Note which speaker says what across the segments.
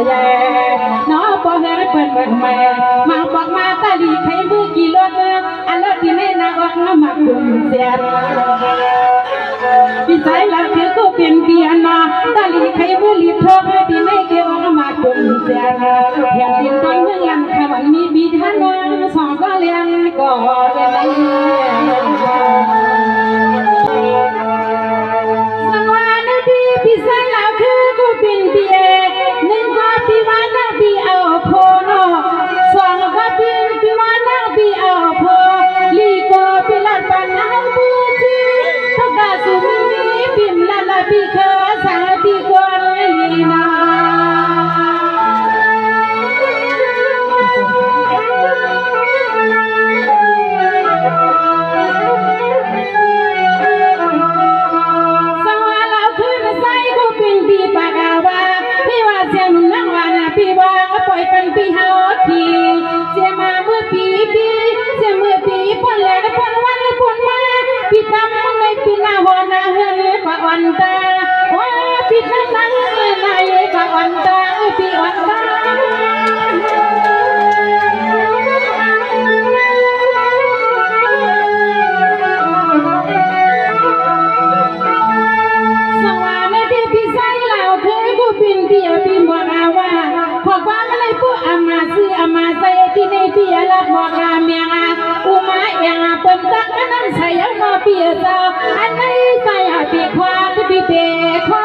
Speaker 1: ใหญ่น้อบ่เฮ็ดเปิ้นเบิ่งแม่มาบอกมาตาลีใครมือกี่รถอันรถที่ในนาออกน้ำมาดุมเสียพี่สายหลักคือก็เป็นเปียโนตาลีใครมือลีทอกที่ในเกี่ยวน้ำมาดุมเสียอยากกินต้นเมืองลันขวันมีบีทานวันสองก็เลี้ยงก็เลี้ยงสังวานาดีพี่สายหลักคือก็เป็นเปียหนึ่งก็พี่วานาบีเอาโพโนสองก็เป็นพี่วานาบีเอาโพลีก็พี่ลัดปันเอาบูจีทุกการสุมีบิมลาลาบีเคสาบีกวนลีนาเป็นปีเฮาทีเสียมาเมื่อปีเสียเมื่อปีปนแล้วปนวันปนมาปีตำมึงในปีหน้าหัวหน้าเฮือนปะอ่อนตาว่าปีหน้าหน้าเฮือนนายปะอ่อนตาปีอ่อนตาสวรรค์ที่พี่ใส่เหล่าเคยกูเป็นเบียปีบัวอาว่าขอความอะไรผู้อามาซื้ออามาใส่ที่ในปีละบอกอาเมียอาอุมาเอียงอาเปิ่นตักนั่งใส่ยังมาปีเจ้าอันไหนใส่อาปีควาที่ปีเปควา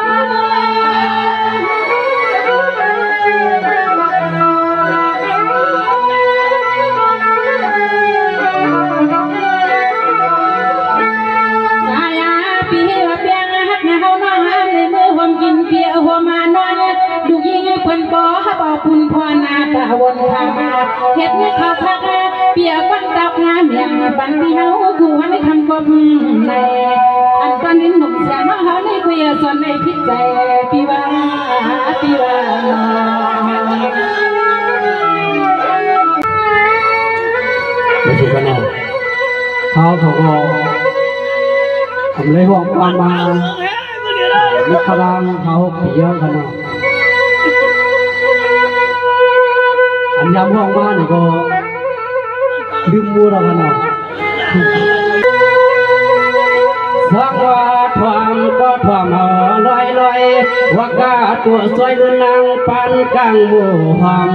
Speaker 1: กินเปียหัวมานอนดูยิ่งคนบ่ฮับเอาคุณพ่อนาตะวนทางมาเฮ็ดให้เขาพักเปียกวันดับงามอย่างบันที่เฮากูให้ทำกบในอันตอนนี้หนุ่มแสนเฮาในคุยสอนในพิจัยปีว่า
Speaker 2: ไม่ใช่กันนะเขาก็ทำเลยบอกความมามีพลังเขาเยอะขนาดอันยำห้องบ้านนี่ก็ลืมมูเราขนาดสักว่าความก็ความลอยว่ากาตัวสวยดูนางปันกลางหมู่ห้อง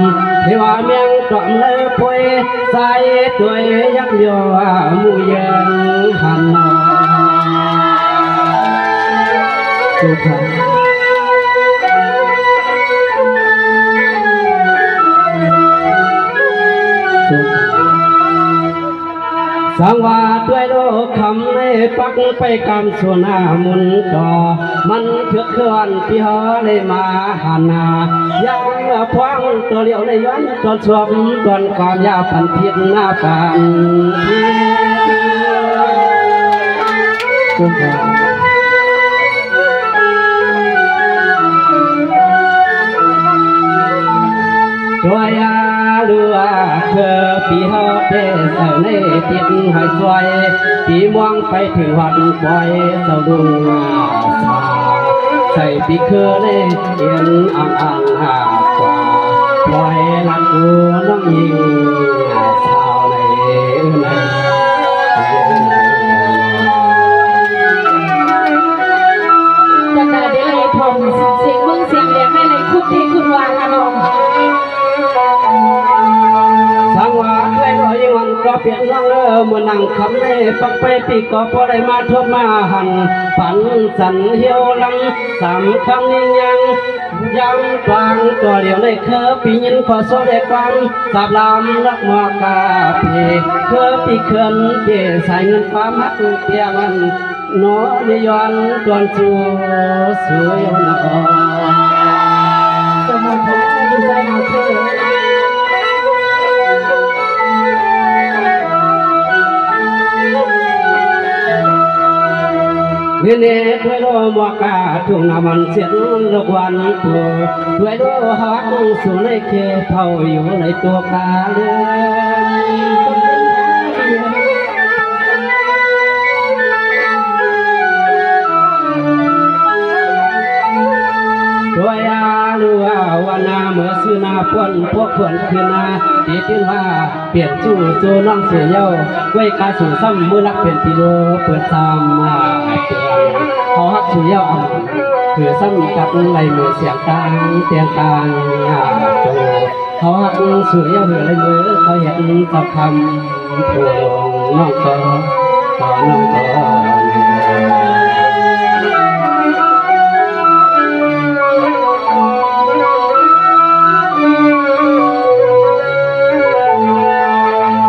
Speaker 2: ที่ว่าเมียงจอมเลยป่วยใส่ตัวยักษ์ยัวมู่เยินหันนอสุขสังวาด้วยโลกคำในปักไปกำส่วนหน้ามุนก่อมันเถื่อเคลื่อนที่หอเลยมาหันนายังพวางตัวเลี้ยวในย้อนตอนสวมตอนความยาวพันเพียรหน้าปานสุขด้วยอาลัวเธอปีเฮาเตะเสาในติดหายสวยปีมองไปถึงวันปล่อยเสาดุงสาใส่ปีเครือในเอียนอ่างหากว่าปล่อยลักกูน้องยิงสาวใน
Speaker 1: จะได้เลยพรเสียงมึงเสียงเรียกให้เลยคุดที่คุณวางอารมณ์
Speaker 2: สังวาด้วยรอยวันก็เปลี่ยนร่างเมื่อนั่งคำในปักไปปีก็พอได้มาทบมาหันฝันสันเหี่ยวลังสามคำนี้ยังย้ำกลางตัวเดียวในเคอปียินขอโซเดกวันสาบลำรักมอกาเพเคอปีเขินเปใส่เงินความฮักเปียมันโนเนยอนตวนจูสวยนอ
Speaker 1: จะมาพบดีใจเอาเธอ
Speaker 2: เนด้วยโลมวกาทุ่งนามันเสียงลูกวันตัวด้วยโลหักสู่ในเคเผาอยู่ในตัวกาเลืด้วยอาลัววนา เมื่อซื้อนาป้วนพวกเพื่อนคือนาตีเต้นว่าเปลี่ยนจู่จู่น้องเสือเย้าไว้กาสู่ซ้ำมือรักเปลี่ยนปีโลเปิดซ้ำเตือนเขาฮักสู่เย้าอ่ำคือซ้ำกับไหลมือเสียงต่างเตียงต่างตัวเขาฮักสู่เย้าเหลือไหลมือเขาเห็นสับคำผู้ลงน้องก็น้องก็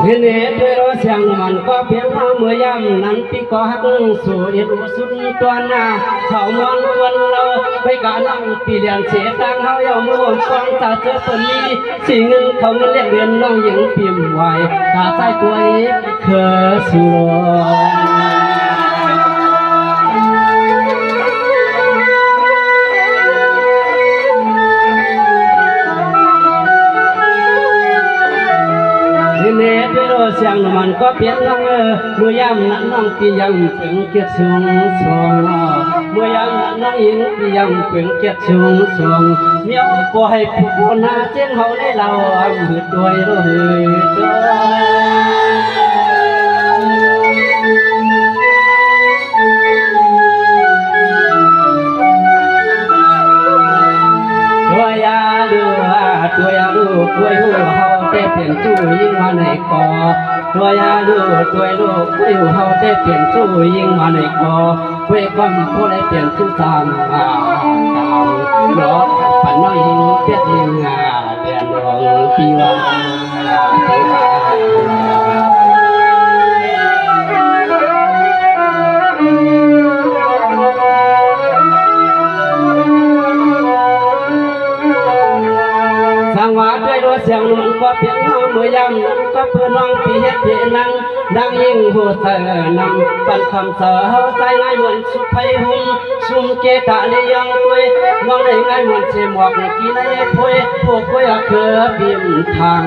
Speaker 2: เห็นด้วยรเสียงมันก็เพียงเมื่อยามนั้นพี่ก็หักสู่เอ็ดสุดตัวหน้าเขามอนควรเราไปกะนั่งปีเดียนเสียตังเขาเยามือฟังจะเจอเปิดนี้สิ่งหนึ่งเขาเรียกเรียนน้องหญิงพิมพ์ไว้ตาใจตัวเองเคยสู่เสียงมันก็เปลี่ยนน้องเมื่อยามนั้นน้องพี่ยังถึงเกียรติสูงส่งเมื่อยามนั้นน้องหญิงพี่ยังถึงเกียรติสูงส่งเมียวปล่อยผู้นาเจ้งเขาได้เราหืดด้วยรู้หืดด้วยยาดูตัวยาดูกล้วยหัวเขาได้เปลี่ยนจู่ยิ่งมาในคอตัวยาดูตัวลูกกล้วยหัวเขาได้เปลี่ยนจู่ยิ่งมาในคอกล้วยก้อนผู้ได้เปลี่ยนจู่ตามตามรถปั่นน้อยยิ่งเปียกยิ่งเดือนดวงปีวันสังวาด้วยรถเสียงมันก็เพียงเมื่อยามนั้นก็เพื่อน้องปีเฮ็ดเพียนังดังยิ่งหัวเธอนำปันคำเสอใจง่ายเหมือนสุไพหุ่นซุ่มเกตาเลยยังคุยน้องได้ง่ายเหมือนเสมวกกี่ในพุยพวกคุยเกือบิมทาง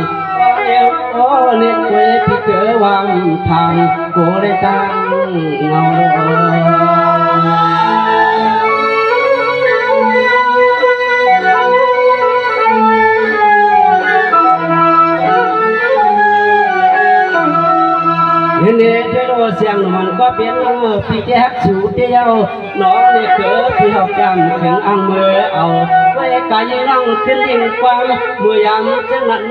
Speaker 2: เอวโอ้เน็ตคุยพี่เกือวางทางกูได้ตั้งเงาเห็นด้วยรเสียงมันก็เปลี่ยนพี่แจ๊กสู่เดียวน้องได้เกิดพี่หอกจำถึงอังมือเอาไว้กายนั่งขึ้นยิ่งกว้างเมื่อยามจังนั้น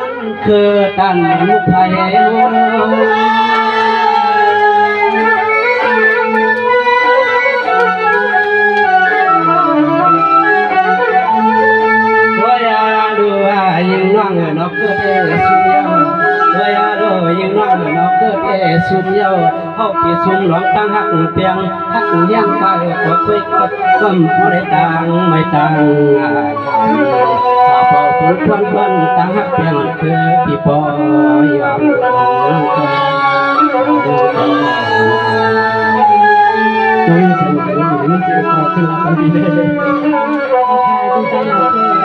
Speaker 2: คือตันมุกไทยตัวยาดูยิ่งนั่งนกเกิดสุดยอดตัวยาดูยิ่งนั่งนกเกิดสุดยอดเขาปีสุ่มหลงตั้งหักเปียงหักยังไปก็คุยก็ก้มผู้ใดต่างไม่ต่างถ้าเป่าผู้ควันควันตั้งหักเปียงคือพี่ปอยยามตัวยังสิ่งที่ไม่เจอความขึ้นมาดีเลยดีใจมาก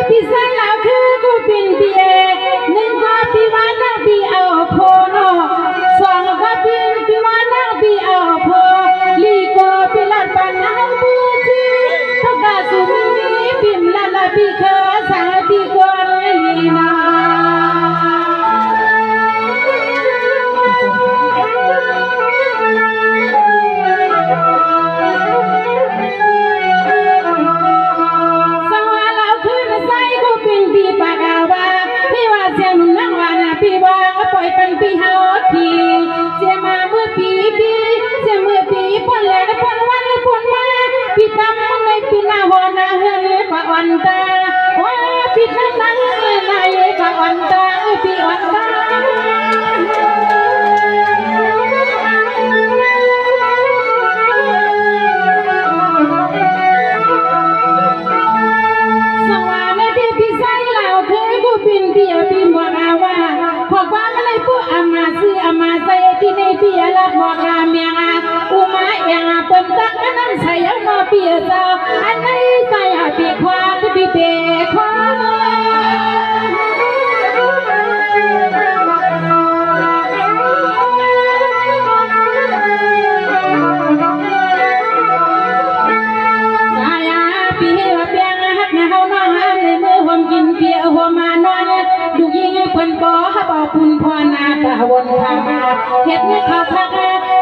Speaker 1: พี่สาวเราคือกูเป็นเบียหนึ่งก็พี่ว่านักพี่เอาพอนอสองก็พี่ว่านักพี่เอาพอลีก็พี่ลัดปันเอาบูจีทุกกาสุมีพิมลัดละพี่เคยสายพี่ก็เลยนะเป็นปีเฮาทีเสียมาเมื่อปีเสียเมื่อปีปนเลยปนวันปนมาปีตำมันในปีหน้าหัวหน้าเฮือนกว่าวันตาว่าปีตำนั้นนายกว่าวันตาปีวันตาสวรรค์ที่พี่ใส่เราเคยกูเป็นเบียปีบัวอาว่าขอความอะไรพวกอามาซื้ออามาใส่ที่ในเบียละบอกอาเมียอุมาเอียงเปิ่นตักอันนั้นใส่ยังมาเบียเจ้าอันไหนใส่อาปีความก็ปีเปความ วนพามาเฮ็ดให้เขาพัก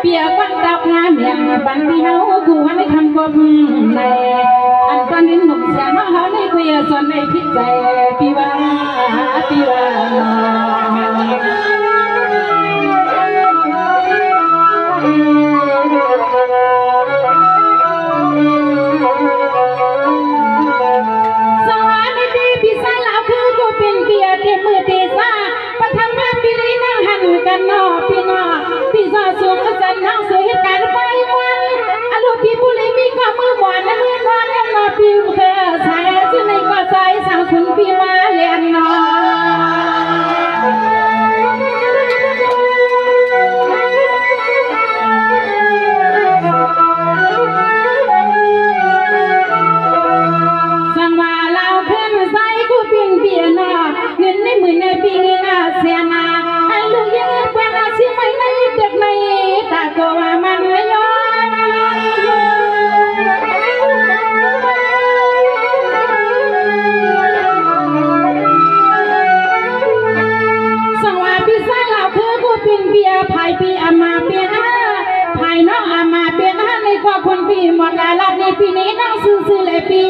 Speaker 1: เปียกวันดับงานเมียงบันที่เฮากูให้คำกบในอันตอนนี้หนุ่มเสียน้องเฮาในคุยส่วนในพิจัยพี่ว่าสวัสดีพี่สาวเราคือกูเป็นเปียเต็มมือเตซ่าปะทำมาปีนี้นั่งหันกันนอพี่นอพี่สาวสูงสันนั่งสวยเหตุการณ์ไปวันอารมณ์พี่บุรีมีก็มือหวานและมือนอนและนอพี่เคยใส่ชื่อในก็ใส่สั่งคุณพี่มาเลียนนอสั่งว่าเราเพิ่นใส่กูเป็นเปียนอเงินในมือในปีน่าเสียนาอันลูกยังเป็นอาชีพไม่ในเด็กในตาก็ว่ามันไม่ยอมสั่งว่าพี่สาวเราคือกูเป็นเปียภายปีอามาเปียนาภายน้องอามาเปียนาในก็คนปีหมดกาลในปีนี้นั่งซื่อๆเลยปี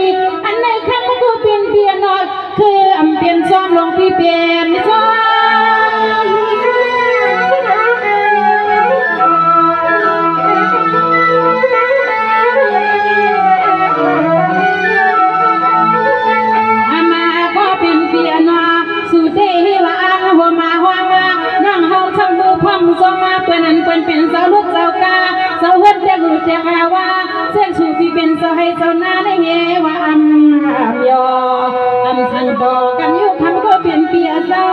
Speaker 1: อันในคำกูเป็นเปียนอคืออำเปลี่ยนซ้อมลงพี่เปลี่ยนซ้อมอามาก็เป็นเปียนอสุดเดว่าอันหัวมาน้องเฮาทำมือพร้อมซ้อมมาเปิ้นอันเปิ้นเป็นสาวลูกสาวกาสาวเฮ็ดแต่รู้แต่ว่าเส้นชูพี่เป็นสาวให้สาวนาได้เฮว่าอำยอสั่งต่อกันยุคำก็เปลี่ยนเปียเจ้า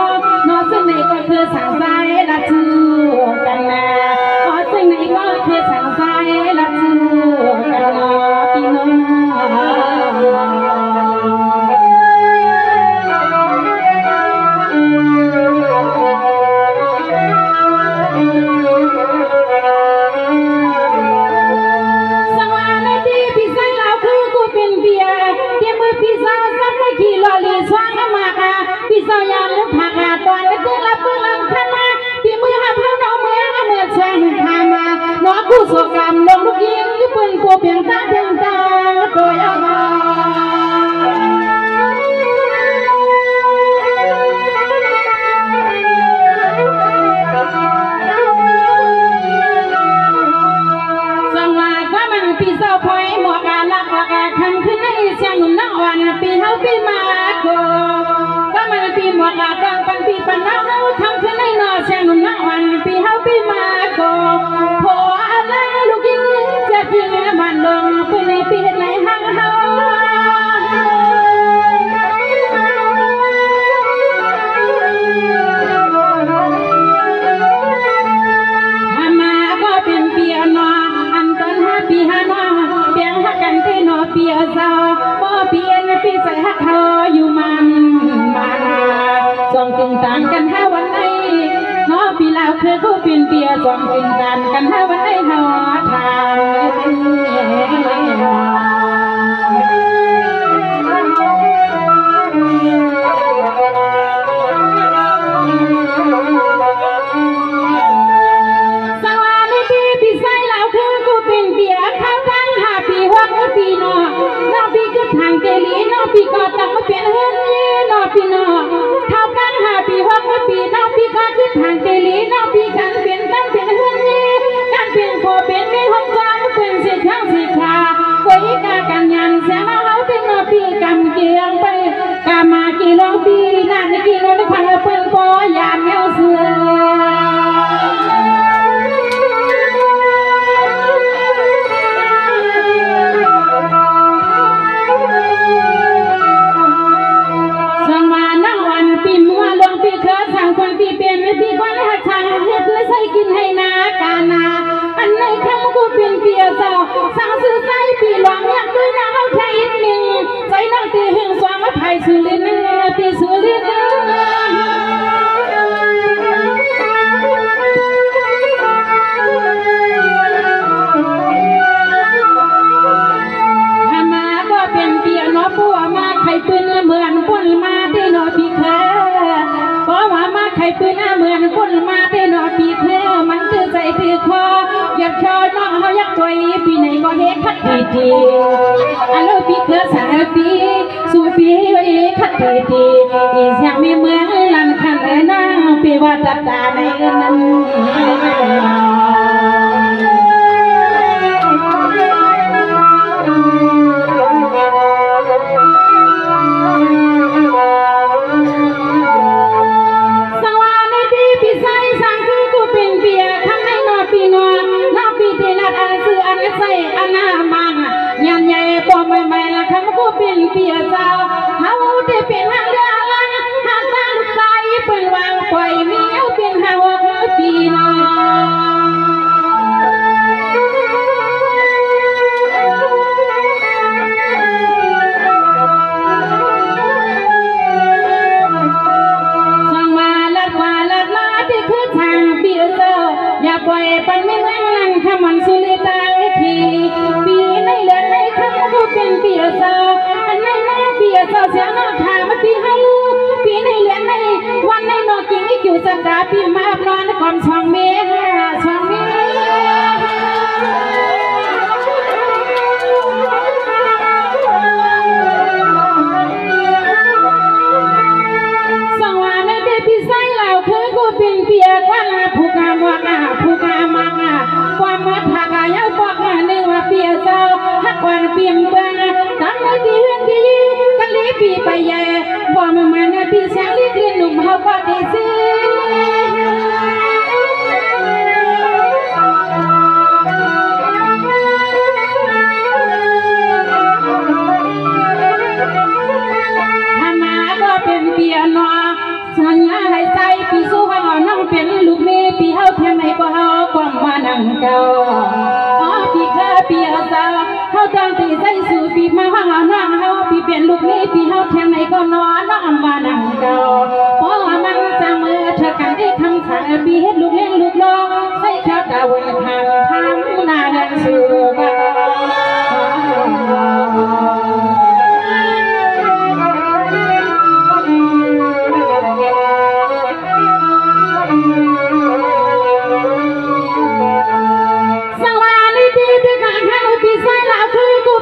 Speaker 1: นอซึ่งไหนก็คือสั่งใจละชื่อกันนะนอซึ่งไหนก็คือสั่งใจละชื่อกันนะพี่น้องสวัสดีพี่สาวเราคือกูเป็นเปียเดี๋ยวมือพี่สาวสักไม่กี่ลอลีสว่างมากะพี่สาวยามลึกผักตอนนี้ตัวรับเบื้องหลังข้ามาพี่มือหับเท้าน้องเมื่อแช่งข้ามาน้องกูสกรรมลงลูกยิงญี่ปุ่นกูเพียงตาตัวยาวพี่สาวพอยหมวกลักคำขึ้นในเสียงหนุ่มน้องวันปีเฮาปีมาโกก็มันปีหมวกดังปันปีปันน้องเฮาคำขึ้นในนอเสียงหนุ่มน้องวันปีเฮาปีมาโกพออะไรลูกยิงจะยิงมันลงปืนในปีในห้างเฮาเปียสาวบ่เปียนปีใส่ฮักเธออยู่มันมาส่องจึงต่างกันห้าวันไหนน้อปีลาวคือกูเป็นเปียส่องจึงต่างกันห้าวันไหนหอทางสวัสดีพี่ใส่ลาวคือกูเป็นเปียข้าวตั้งหาปีหัวปีนอน้องพี่ก็ทางเกลีน้องพี่ก็ตั้งมาเป็นเฮือนน้องพี่นอข้าวตั้งหาปีหัวปีน้องพี่ก็คือทางเกลีน้องพี่กันเป็นตั้งเป็นเฮือนกันเป็นโคเป็นไม่ห้องจอมเป็นเสียทั้งสีขาไว้กากันยันเสียงเราเป็นน้องพี่กำเกียงไปกามากี่ร้องปีนั่นกี่ร้องพังเปิ้ลปอยามเยาเสือพี่ก้อนหักทางเฮ็ดและใส่กินให้นากานาอันในคำกูเป็นเปียเจ้าสั่งซื้อใส่ปีหลวงอยากด้วยน้ำเอาแค่อีกหนึ่งใจน้องตีหึงสวามมาไผ่สุรินทร์ตีสุรินทร์ บชอยน้องเฮายักตัวปีไหนก็เฮ็ดคัดดีอันนู้ปีเกิดสายปีสู่ปีไว้คัดดีอีเสียงมีเมืองลันคันเอ้น้าปีว่าตัดตาในนั้น เป็นเปียเจ้าเฮาได้เป็นหาเรือลังหากตั้งใจเป็นวางปล่อยมีเอาเป็นหาปีน้องสั่งมาลัดมาที่คือทางเปียเจ้าอย่าปล่อยปันไม่เมื่อนั้นขมันสุริตาทีปีในเลือนในคำก็เป็นเปียเจ้าปีเจ้าเสียงถามปีให้ลูกปีในเลือนในวันในนอกิ่งอีกอยู่สัปดาห์ปีมาบนอนก่อนช่องเมฆช่องเมฆสังวาในเด็กพี่ใส่เหล่าคือกูเป็นเปียกว่าผู้กามว่าผู้กามาความมัดหักยาวบอกหนึ่งว่าเปียเจ้าหักวันเปียมเบืองตั้งมือที่เฮือนที่กันลีปีไปแย่บ่มามันปีเสียงลีกลิ่นหนุ่มเฮาก็ได้สิทำมาก็เป็นเปียนอสัญญาให้ใจปีสู้เฮาน้องเป็นลูกเมียปีเฮาเพียงไหนก็เฮาความมานั่งเก่าปีเคยปีเจ้าเฮาตั้งที่ใจสู่ปีมาว่าน้องเฮาปีเปลี่ยนลูกนี้ปีเฮาเทียงไหนก็นอนน้องมานั่งเก่าเพราะมันจะมือเธอกันได้คำสั่งปีเฮ็ดลูกเลี้ยงลูกน้องใส่ข้าวตาวันทางทำนาเดินสู่บ้าน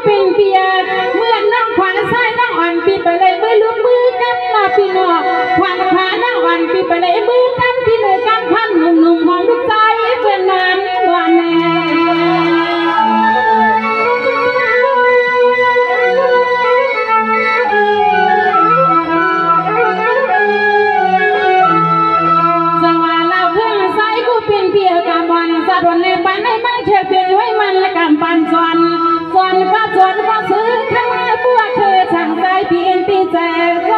Speaker 1: เป็นเปียเมื่อน้องขวัญใส่น้องอ่อนปีไปเลยมือลูกมือกันน้าพี่น้องขวัญขาน้องอ่อนปีไปเลยมือกันที่มือกันพันหนุ่มๆหอมลูกใจเพื่อนนั้นวันแน่สังวาเราเครื่องใส่กูเป็นเปียกำวันสะดวนในบ้านในมันเชื่อเพียงไว้มันและกำปันสวนก็ซื้อข้างมาพวกเธอช่างใจเพียงตีแจกย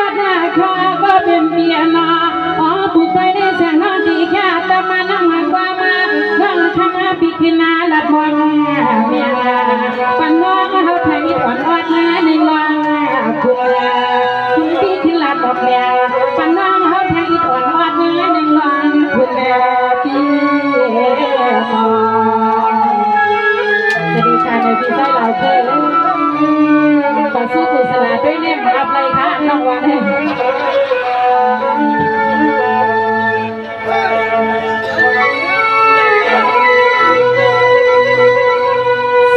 Speaker 1: อดหน้าคอก็เป็นเปียนผู้ไปได้เสียงนอนดีแค่ตะมานั่งหันว่ามาน้องทำมาปีกินาลัดมองเมียปันน้องเขาไทยอ่อนอ่อนในลองคุณปีกินลัดบอกเมียปันน้องเขาไทยอ่อนอ่อนในลองคุณแม่ปีสวัสดีค่ะในพี่ไส้เราคือต่อสู้กุศลด้วยเนี่ยมาอะไรคะน้องวัน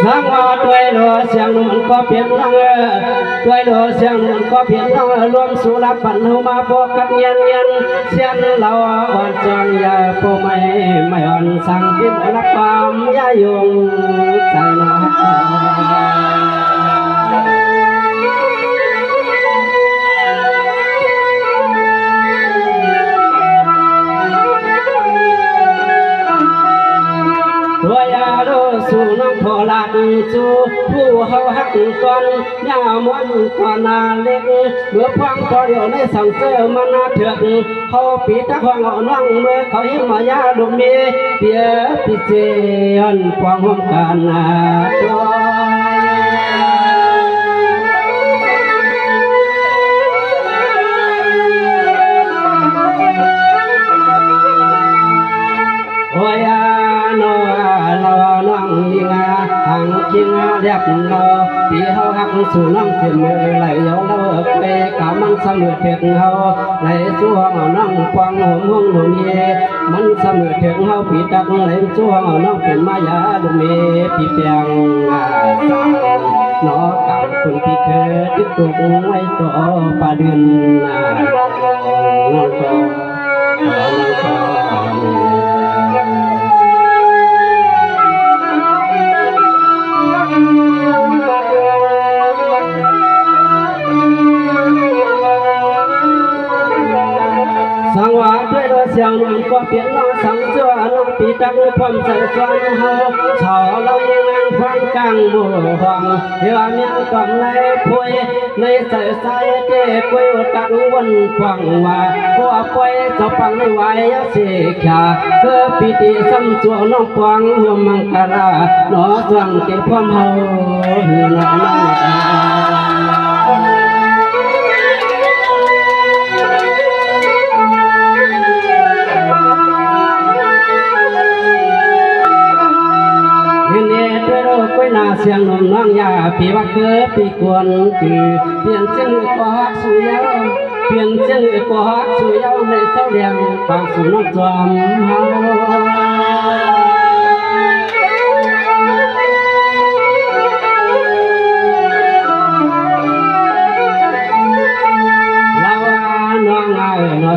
Speaker 2: สังวาด้วยโลเสียงมันก็เปลี่ยนน้องด้วยโลเสียงมันก็เปลี่ยนน้องรวมสุรักปันหูมาบอกกันเย็นเสียงเราอ่อนจังอย่าโปไม่อ่อนสั่งพิมพ์รักความย่ายงใจน้องด้วยยาโลสู่น้องพอลัดสู่ผู้เฮาหักก่อนย่ามวนก่อนนาเล็กเมื่อพังพอเดียวในสังเจอมานาเถือกเขาปีตะควงเอาน้องเมื่อเขาเห็นมายาลูกเมียเปียพิเศษความห้องการนากิงเรียบเราปีเฮาหัก สู่น้องเสียมือไหลย้อนเลิกไปกามันเสมอถึงเฮาไหลสู่ห้องน้องควงหัวม่วงหนุ่มเยมันเสมอถึงเฮาปีตักไหลสู่ห้องน้องเป็นมายาดุเมปีเปียงสางนอกางคุณพี่เคยติดตุกไว้ต่อปาเดือนน้องก็สังวาด้วยรถเสียงน้องก็เปลี่ยนน้องสังเจ้าน้องปีตักพร้อมใส่จวนเฮาชาวเรายังนั่งฟังกลางบัวห้องเดี๋ยวเมียงก่อนในพวยในใส่ใส่เด็กกุยตักวันกว้างว่าหัวปอยจะปังในวายเสียขาเพื่อปีติซ้ำจัวน้องกวางหัวมังคาราหนอจวงเก็บความเฮาหือน้องนาเสียงนมน้องยาปีว่าเกิดปีกวนปีเปลี่ยนเสียงกว่าสุยาวเปลี่ยนเสียงกว่าสุยาวในเจ้าเลี้ยงฟังสู่น้องจอมเฮา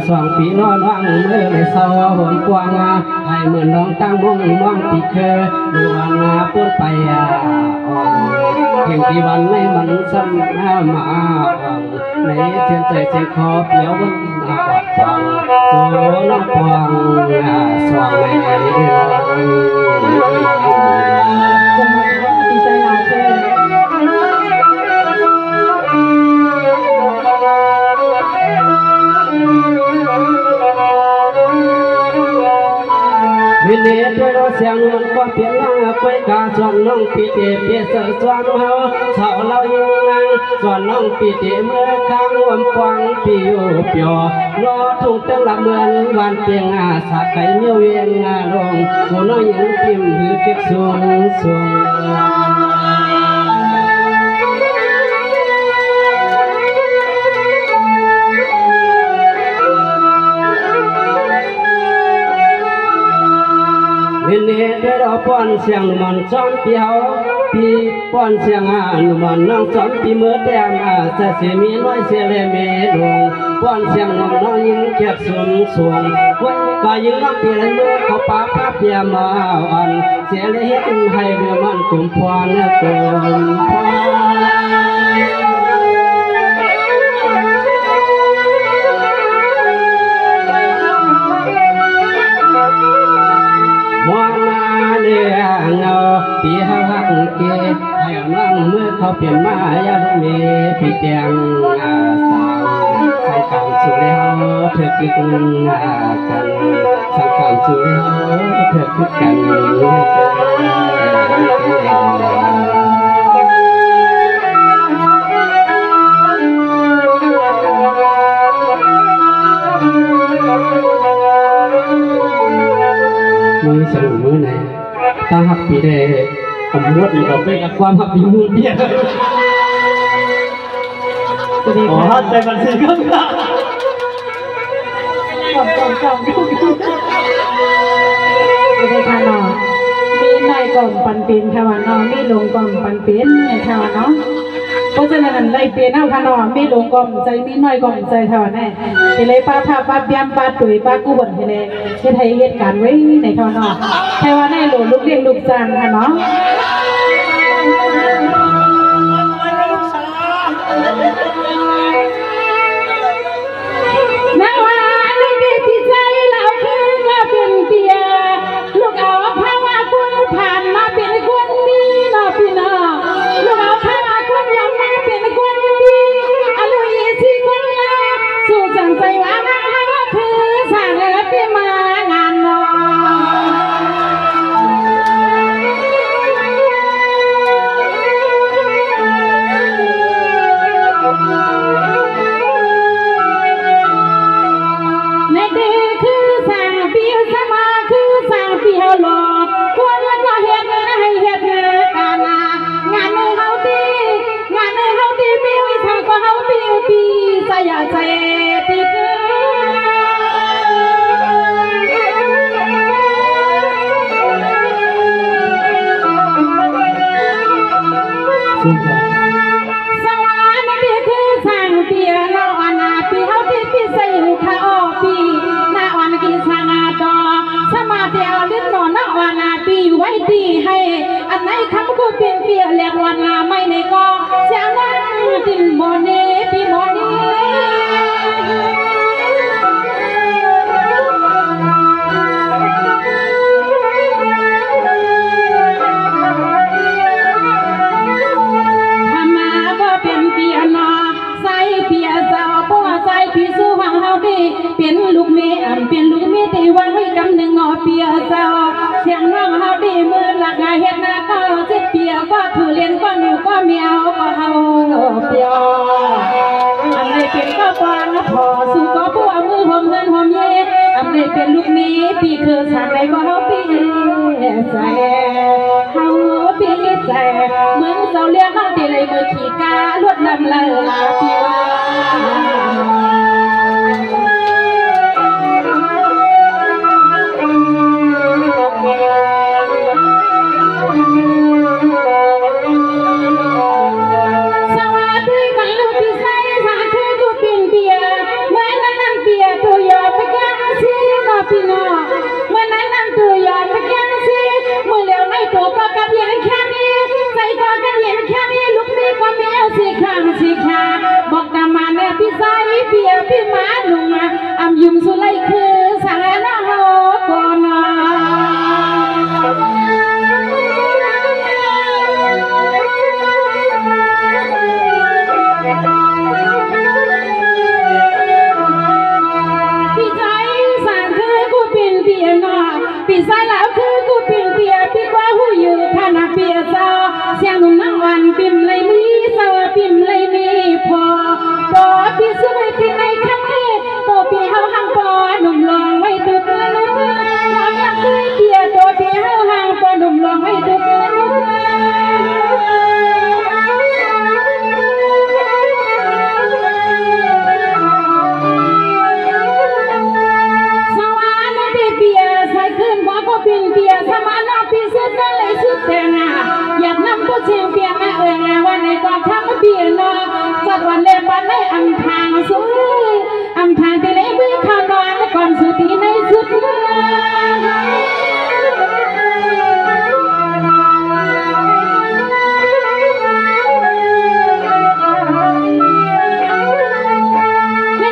Speaker 2: สองปีน้องน้องเมื่อในเศร้าหนกวางให้เหมือนน้องตั้งวงมองปีเคยดูวันนาพูดไปเพียงกี่วันในมันซ้ำมาในเสียงใจเสียงคอเปียววันนาฟังสู่น้องกวางสว่างใน
Speaker 1: ดีใจหลายเลย
Speaker 2: วินเนตด้วยรถเสียงนวลก็เปลี่ยนล่างกวยกาส่วนน้องปีเตเปียเสือส่วนเฮาเสาเรายังนั่งส่วนน้องปีเตเมื่อข้างวมกวางปีอยู่เปียวรอทุ่งเต้นละเหมือนวันเตียงสาไก่เมียวเวียงลงกูน้อยยังพิมพ์หือเก็บสูงสูงเนเดอร์ป้อนเสียงมันซ้อนเปียวพี่ป้อนเสียงมันน้องซ้อนพี่เมื่อแดงเสียมีน้อยเสียเลยเมลงป้อนเสียงน้องยิงเก็บสูงสูงไว้ก็ยิงน้องเปลี่ยนมือเขาป้าป้าเปียมาอ่อนเสียเลยเฮ็ดให้เรือมันกุมพวงกุมพวงมัวนาเดือเงาปีหักเกยให้นั่งเมื่อเขาเปลี่ยนมายาดุเมปีเตียงสังกังสุแล้วเธอคือกันสังกังสุแล้วเธอคือกันมือเสมอมือไหนตาหักปีเดผมมวดอีกเราเป็นความหักปีมูลเบี้ยอ๋อใจมันเสียก็ค่ะ
Speaker 1: จำไม่ได้ค่ะเนาะมีนายกล่อมปันเป็นค่ะว่าเนาะมีลงกล่อมปันเป็นในค่ะว่าเนาะเพราะฉะนั้นได้เป็นเอาค่ะเนาะมีลงกล่อมใจมีน้อยกล่อมใจค่ะว่าแน่ทีเลยป้าป้าเบี้ยมป้าตุ๋ยป้ากู้บ่นทีเลยเฮ็ดให้เหตุการณ์ไว้ในค่ะเนาะแค่ว่าแน่หลวงลูกเลี้ยงลูกจานค่ะเนาะนักว่าลูกดีที่ใจเราคือก็เป็นเปียลูกเอาภาวะคุณผ่านมาเป็นคนดีเนาะพี่น้องลูกเอาภาวะคุณยอมมาเป็นคนดีอลุยสิคนละสู่จังใจว่าคือสร้างเงินปีมางานเนาะในเด็กคือสร้างปีสมาคือสร้างปีเฮาหลอกคนแล้วก็เฮ็ดให้เฮ็ดงานงานเฮาดีงานเฮา
Speaker 2: สุข
Speaker 1: สวรรค์ที่คือสร้างเปียเราอนาปีเฮาที่ปีใส่หูข้าออกปีนาอ่อนกีสร้างดอสมาธิเอาลิ้นนอนนาอ่อนปีไว้ดีให้อันไหนคำกูเป็นเปียเรียกวันนาไม่ในกอเสียงนั้นตินบอนีปีบอนีเป็นลูกเมียเป็นลูกเมียที่วางไว้กำหนึ่งเปียเจ้าเสียงน้องเฮาดีมือหลักเฮ็ดนาก็สิเปียก็ทุเรียนก็หนูก็เมียวก็เฮาเปียอันไหนเป็นก็ปานพอสู่ก็ผู้เอามือหอมเงินหอมเย่อันไหนเป็นลูกเมียปีคือสักใดก็เฮาปีใส่เฮาปีใส่เหมือนเสาเลี้ยงเฮาตีเลยมือขี่กาลวดลำเลอปีว่าบอกตามาเนี่ยพี่ใส่เปียพี่มาลุงอำยุ่มสุไลคือสารนาโหก่อนพี่ใส่สั่งคือกูเป็นเปียนอพี่ใส่แล้วคือกูเป็นเปียพี่กว่าหูอยู่ขนาดเปียเศร้าเสียงหนุ่มนั่งวันปิ่มเลยมีเศร้าปิ่มเลยมีพอพี่สวยที่ในคำนี้ตัวพี่เฮาห่างปอหนุ่มลองไว้ดูกันน้องอยากเคยเดียตัวพี่เฮาห่างปอหนุ่มลองไว้ดูกันสวรรค์ที่เปียใส่ขึ้นว่าก็เป็นเปียสมานพี่สุดเลยสุดแสงอยากนำผู้เชียงเปียมาวันในกองทัพเปียนสักวันเล่นวันในอำทางสุดอำทางที่เล่วิ่งข้าวนอนก่อนสุดที่ในสุด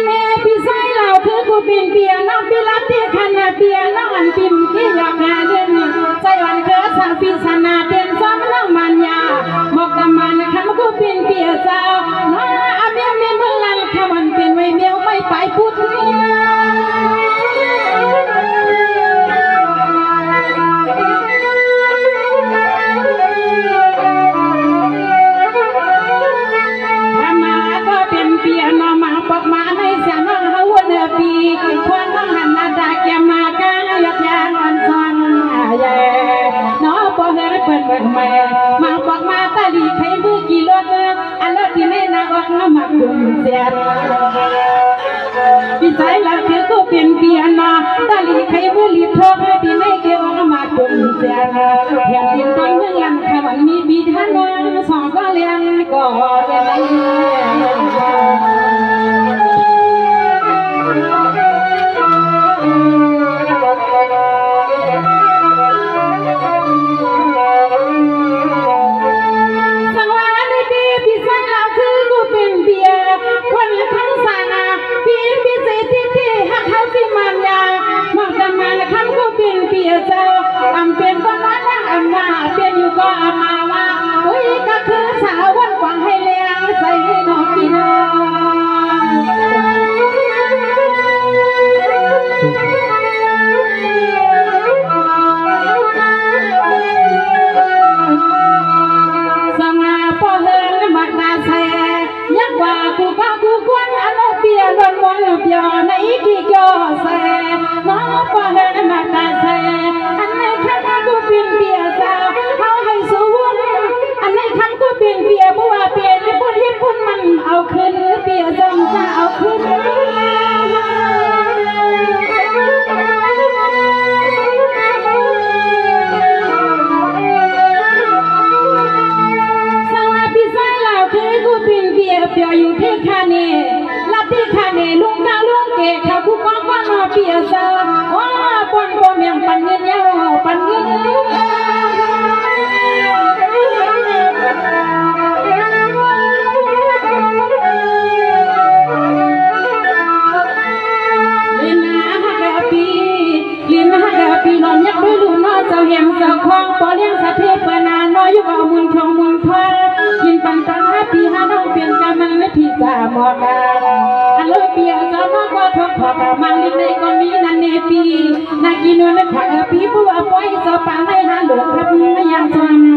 Speaker 1: แม่พี่ใส่เหล่าคือกูเป็นเปียน้องพี่รับที่ขนาดเปียน้องอันปิ่มที่อยากหาเด่นใจวันเกิดสังพิษนาเด่นซ้อมน้องมันยาบอกตามันคำกูเป็นเปียเจ้าน้าอาเมียเมียเมืองลันคำมันเป็นไว้เมียวไม่ไปพุทธปอกมาในเสียงน้องเขาวนปีควันน้องหันนาดาแกมากางยกยางอันซอนใหญ่น้องปอกเฮรเปิดเปิดแม่มาปอกมาตาลีไข่มือกี่รถอันรถที่ในนาออกน้ำมาดุมเสียนพี่ชายเราคือกูเป็นเปียนตาลีไข่มือลีทอกที่ในเกี่ยวน้ำมาดุมเสียนเพียงดินต้นเมืองลันขวันมีบีทานวงสองก็เลี้ยงก็เลี้ยงก็มาว่าอุ้ยก็คือสาววันกวางให้เลี้ยงใส่นกกิน เขาคู่ก้อนว่าเปียเซอว่าปนตัวเมียงปันเงินเยาปันเงินปีนอนยักษ์ด้วยลูนอเจ้าเหียงเจ้าควงปอเลี้ยงสะเทเปนาน้อยอยู่กับมุนทองมุนทองกินปันปันปีหาน้องเปลี่ยนกามันและพี่สาหมอกาอันเลยเปียเจ้าน้องก็ทบพอกามันลิ้นในก็มีนันเนปีนากินนวลขวัญปีผู้ว่าปล่อยเจ้าปังให้หาหลวงทับไม่ยังจำ